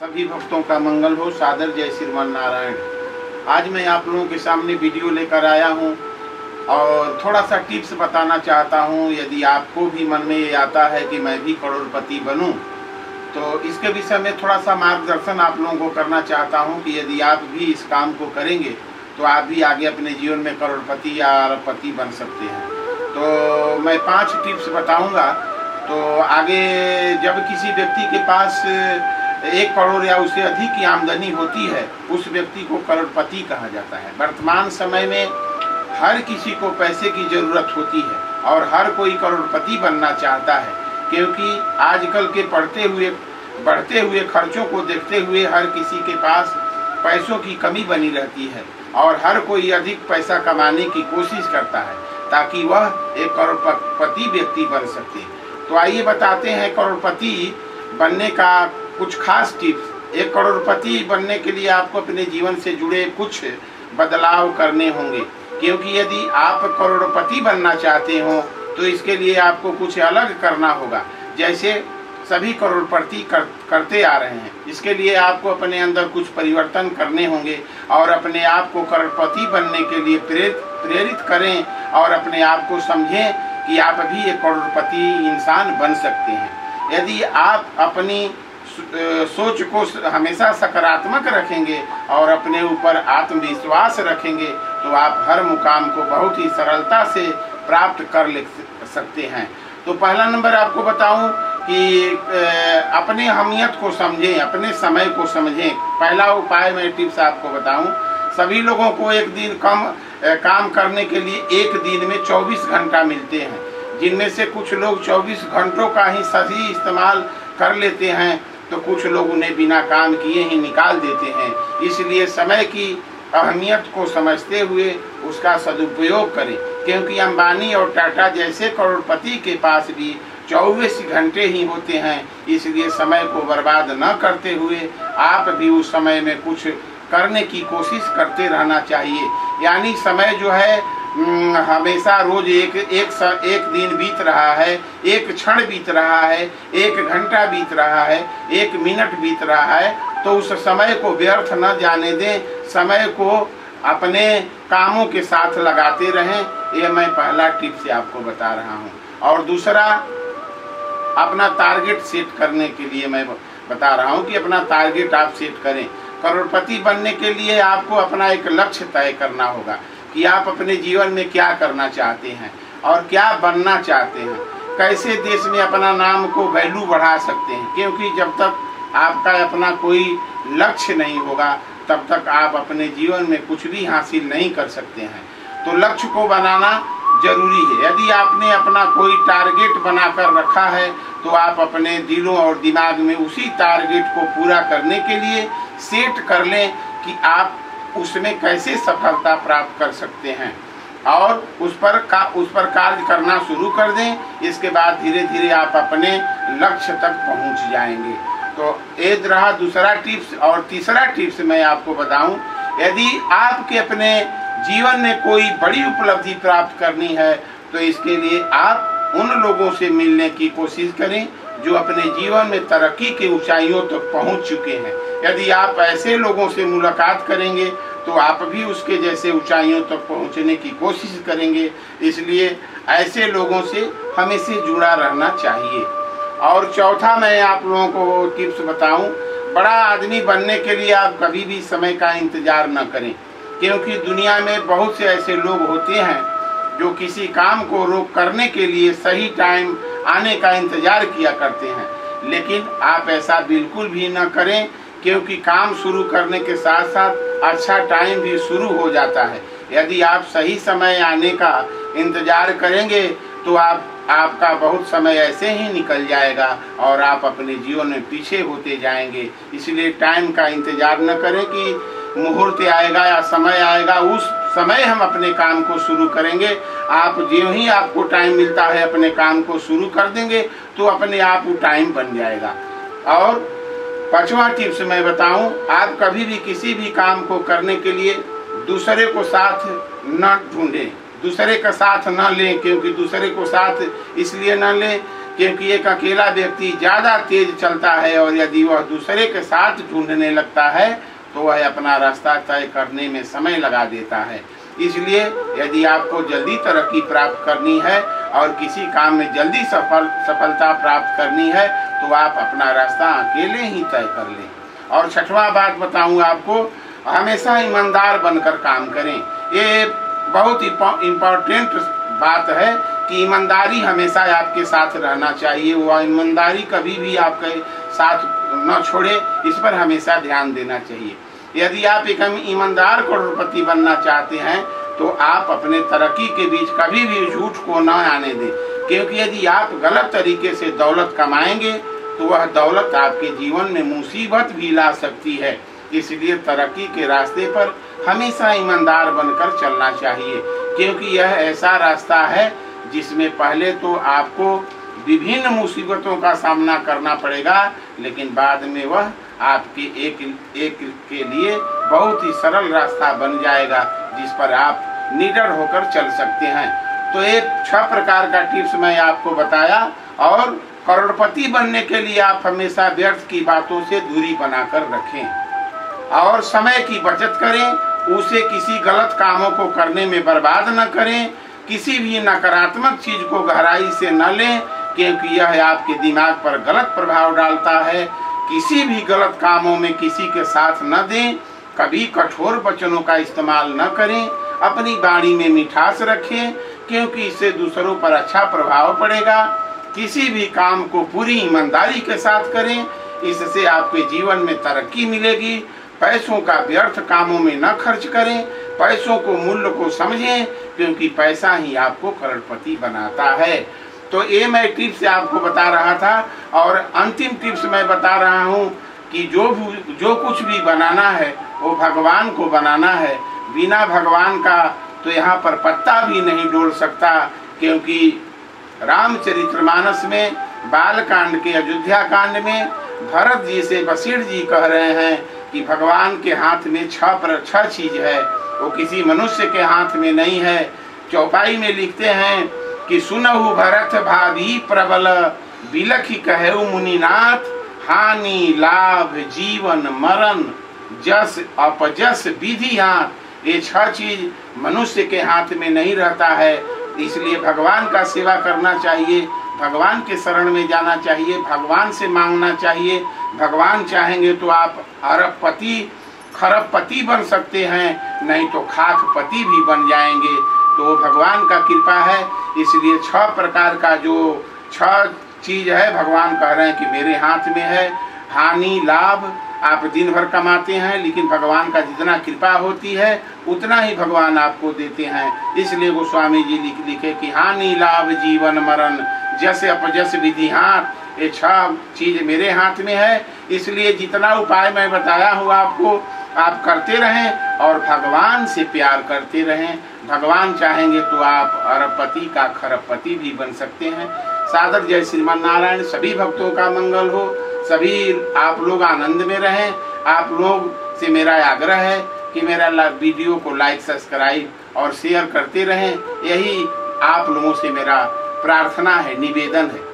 सभी भक्तों का मंगल हो। सादर जय श्रीमान नारायण। आज मैं आप लोगों के सामने वीडियो लेकर आया हूं और थोड़ा सा टिप्स बताना चाहता हूं। यदि आपको भी मन में ये आता है कि मैं भी करोड़पति बनूं, तो इसके विषय में थोड़ा सा मार्गदर्शन आप लोगों को करना चाहता हूं कि यदि आप भी इस काम को करेंगे तो आप भी आगे अपने जीवन में करोड़पति या अरबपति बन सकते हैं। तो मैं 5 टिप्स बताऊंगा। तो आगे जब किसी व्यक्ति के पास 1 करोड़ या उससे अधिक की आमदनी होती है, उस व्यक्ति को करोड़पति कहा जाता है। वर्तमान समय में हर किसी को पैसे की ज़रूरत होती है और हर कोई करोड़पति बनना चाहता है, क्योंकि आजकल के बढ़ते हुए खर्चों को देखते हुए हर किसी के पास पैसों की कमी बनी रहती है और हर कोई अधिक पैसा कमाने की कोशिश करता है ताकि वह एक करोड़पति व्यक्ति बन सके। तो आइए बताते हैं करोड़पति बनने का कुछ खास टिप्स। 1 करोड़पति बनने के लिए आपको अपने जीवन से जुड़े कुछ बदलाव करने होंगे, क्योंकि यदि आप करोड़पति बनना चाहते हो तो इसके लिए आपको कुछ अलग करना होगा, जैसे सभी करोड़पति करते आ रहे हैं। इसके लिए आपको अपने अंदर कुछ परिवर्तन करने होंगे और अपने आप को करोड़पति बनने के लिए प्रेरित करें और अपने आप को समझें कि आप भी एक करोड़पति इंसान बन सकते हैं। यदि आप अपनी सोच को हमेशा सकारात्मक रखेंगे और अपने ऊपर आत्मविश्वास रखेंगे तो आप हर मुकाम को बहुत ही सरलता से प्राप्त कर ले सकते हैं। तो पहला नंबर आपको बताऊं कि अपने अहमियत को समझें, अपने समय को समझें। पहला उपाय मैं टिप्स आपको बताऊं, सभी लोगों को एक दिन काम करने के लिए एक दिन में 24 घंटा मिलते हैं, जिनमें से कुछ लोग 24 घंटों का ही सही इस्तेमाल कर लेते हैं तो कुछ लोग उन्हें बिना काम किए ही निकाल देते हैं। इसलिए समय की अहमियत को समझते हुए उसका सदुपयोग करें, क्योंकि अंबानी और टाटा जैसे करोड़पति के पास भी 24 घंटे ही होते हैं। इसलिए समय को बर्बाद न करते हुए आप भी उस समय में कुछ करने की कोशिश करते रहना चाहिए। यानी समय जो है हमेशा रोज एक दिन बीत रहा है, एक क्षण बीत रहा है, 1 घंटा बीत रहा है, 1 मिनट बीत रहा है, तो उस समय को व्यर्थ न जाने दें। समय को अपने कामों के साथ लगाते रहें। ये मैं पहला टिप से आपको बता रहा हूँ। और दूसरा, अपना टारगेट सेट करने के लिए मैं बता रहा हूँ कि अपना टारगेट आप सेट करें। करोड़पति बनने के लिए आपको अपना एक लक्ष्य तय करना होगा कि आप अपने जीवन में क्या करना चाहते हैं और क्या बनना चाहते हैं, कैसे देश में अपना नाम को वैल्यू बढ़ा सकते हैं, क्योंकि जब तक आपका अपना कोई लक्ष्य नहीं होगा तब तक आप अपने जीवन में कुछ भी हासिल नहीं कर सकते हैं। तो लक्ष्य को बनाना जरूरी है। यदि आपने अपना कोई टारगेट बनाकर रखा है तो आप अपने दिलों और दिमाग में उसी टारगेट को पूरा करने के लिए सेट कर लें कि आप उसमें कैसे सफलता प्राप्त कर सकते हैं और उस पर कार्य करना शुरू कर दें। इसके बाद धीरे धीरे आप अपने लक्ष्य तक पहुंच जाएंगे। तो ये रहा दूसरा टिप्स। और तीसरा टिप्स मैं आपको बताऊं, यदि आपके अपने जीवन में कोई बड़ी उपलब्धि प्राप्त करनी है तो इसके लिए आप उन लोगों से मिलने की कोशिश करें जो अपने जीवन में तरक्की की ऊंचाइयों तक पहुंच चुके हैं। यदि आप ऐसे लोगों से मुलाकात करेंगे तो आप भी उसके जैसे ऊंचाइयों तक पहुंचने की कोशिश करेंगे। इसलिए ऐसे लोगों से हमेशा जुड़ा रहना चाहिए। और चौथा मैं आप लोगों को टिप्स बताऊं, बड़ा आदमी बनने के लिए आप कभी भी समय का इंतजार न करें, क्योंकि दुनिया में बहुत से ऐसे लोग होते हैं जो किसी काम को रोक करने के लिए सही टाइम आने का इंतजार किया करते हैं। लेकिन आप ऐसा बिल्कुल भी न करें, क्योंकि काम शुरू करने के साथ साथ अच्छा टाइम भी शुरू हो जाता है। यदि आप सही समय आने का इंतजार करेंगे तो आपका बहुत समय ऐसे ही निकल जाएगा और आप अपने जीवन में पीछे होते जाएंगे। इसलिए टाइम का इंतजार न करें कि मुहूर्त आएगा या समय आएगा, उस समय हम अपने काम को शुरू करेंगे। आप ज्यों ही आपको टाइम मिलता है अपने काम को शुरू कर देंगे तो अपने आप वो टाइम बन जाएगा। और 5वां टिप्स मैं बताऊं, आप कभी भी किसी भी काम को करने के लिए दूसरे को साथ न ढूंढें, दूसरे का साथ न लें, क्योंकि दूसरे को साथ इसलिए न लें क्योंकि एक अकेला व्यक्ति ज़्यादा तेज चलता है और यदि वह दूसरे के साथ ढूंढने लगता है तो वह अपना रास्ता तय करने में समय लगा देता है। इसलिए यदि आपको जल्दी तरक्की प्राप्त करनी है और किसी काम में जल्दी सफलता प्राप्त करनी है तो आप अपना रास्ता अकेले ही तय कर लें। और छठवां बात बताऊं आपको, हमेशा ईमानदार बनकर काम करें। ये बहुत इम्पोर्टेंट बात है कि ईमानदारी हमेशा आपके साथ रहना चाहिए। वह ईमानदारी कभी भी आपके साथ न छोड़े, इस पर हमेशा ध्यान देना चाहिए। यदि आप एक ईमानदार करोड़पति बनना चाहते हैं तो आप अपने तरक्की के बीच कभी भी झूठ को न आने दें, क्योंकि यदि आप गलत तरीके से दौलत कमाएंगे तो वह दौलत आपके जीवन में मुसीबत भी ला सकती है। इसलिए तरक्की के रास्ते पर हमेशा ईमानदार बनकर चलना चाहिए, क्योंकि यह ऐसा रास्ता है जिसमें पहले तो आपको विभिन्न मुसीबतों का सामना करना पड़ेगा, लेकिन बाद में वह आपके एक के लिए बहुत ही सरल रास्ता बन जाएगा जिस पर आप निडर होकर चल सकते हैं। तो एक 6 प्रकार का टिप्स मैं आपको बताया, और करोड़पति बनने के लिए आप हमेशा व्यर्थ की बातों से दूरी बनाकर रखें और समय की बचत करें। उसे किसी गलत कामों को करने में बर्बाद न करें। किसी भी नकारात्मक चीज को गहराई से न लें, क्योंकि यह आपके दिमाग पर गलत प्रभाव डालता है। किसी भी गलत कामों में किसी के साथ न दें। कभी कठोर वचनों का इस्तेमाल न करें। अपनी वाणी में मिठास रखें, क्योंकि इससे दूसरों पर अच्छा प्रभाव पड़ेगा। किसी भी काम को पूरी ईमानदारी के साथ करें, इससे आपके जीवन में तरक्की मिलेगी। पैसों का व्यर्थ कामों में न खर्च करें। पैसों को मूल्य को समझें, क्योंकि पैसा ही आपको करोड़पति बनाता है। तो ये मैं टिप्स आपको बता रहा था, और अंतिम टिप्स मैं बता रहा हूँ कि जो कुछ भी बनाना है वो भगवान को बनाना है। बिना भगवान का तो यहाँ पर पत्ता भी नहीं डोल सकता, क्योंकि रामचरितमानस में बालकांड के अयोध्या कांड में भरत जी से वशिष्ठ जी कह रहे हैं कि भगवान के हाथ में 6 चीज है, वो किसी मनुष्य के हाथ में नहीं है। चौपाई में लिखते हैं कि सुनहु भरत भाभी प्रबल, बिलखि कहु मुनिनाथ, हानि लाभ जीवन मरण, जस अपजस विधि हाथ। ये 6 चीज मनुष्य के हाथ में नहीं रहता है, इसलिए भगवान का सेवा करना चाहिए, भगवान के शरण में जाना चाहिए, भगवान से मांगना चाहिए। भगवान चाहेंगे तो आप अरबपति खरबपति बन सकते हैं, नहीं तो खाकपति भी बन जाएंगे। तो भगवान का कृपा है। इसलिए 6 प्रकार का जो 6 चीज है भगवान कह रहे हैं कि मेरे हाथ में है। हानि लाभ आप दिन भर कमाते हैं, लेकिन भगवान का जितना कृपा होती है उतना ही भगवान आपको देते हैं। इसलिए गोस्वामी जी लिखे कि हानि लाभ जीवन मरण, जैसे अपजस विधि हाथ। ये 6 चीज मेरे हाथ में है। इसलिए जितना उपाय मैं बताया हूँ आपको, आप करते रहें और भगवान से प्यार करते रहें। भगवान चाहेंगे तो आप अरबपति का खरबपति भी बन सकते हैं। सादर जय श्रीमान नारायण। सभी भक्तों का मंगल हो, सभी आप लोग आनंद में रहें। आप लोग से मेरा आग्रह है कि मेरा वीडियो को लाइक सब्सक्राइब और शेयर करते रहें। यही आप लोगों से मेरा प्रार्थना है, निवेदन है।